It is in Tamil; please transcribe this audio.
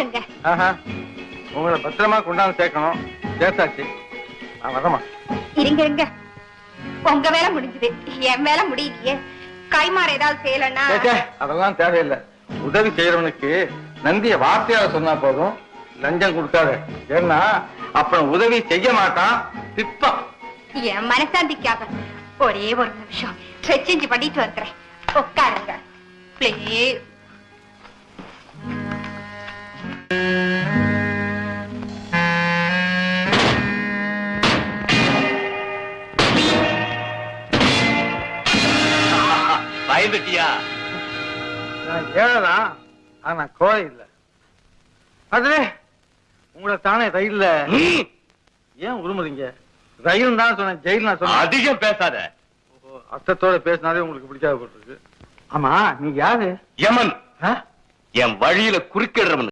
உட்காருங்க. உங்களை பத்திரமா கொண்டாந்து சேர்க்கணும். சேர்த்தாச்சு. வரமா இருங்க. உங்க வேலை முடிஞ்சது, என் வேலை முடியலையே. கைமாற ஏதாவது செய்யலன்னா அதெல்லாம் தேவையில்லை. உதவி செய்யறவனுக்கு நந்திய வார்த்தையால சொன்னா போதும், லஞ்சம் கொடுக்காத. ஏன்னா அப்புறம் உதவி செய்ய மாட்டான், திப்பான். என் மனசாந்திக்காக ஒரே ஒரு நிமிஷம் செஞ்சு பண்ணிட்டு வந்துறேன். உட்காருங்க ப்ளீஸ். பயந்துட்டியா? நான் ஏழதான், ஆனா கோழை இல்லை. அது உங்களை தானே ரயில்ல ஏன் உருமுறீங்க? ரயில் தான் சொன்னேன், ஜெயில் நான் சொன்னேன். அதிகம் பேசாத. அர்த்தத்தோட பேசினாலே உங்களுக்கு பிடிக்காத போட்டிருக்கு. ஆமா, நீ யாரு? யமன். என் வழியில குறுக்கிடுறவன்.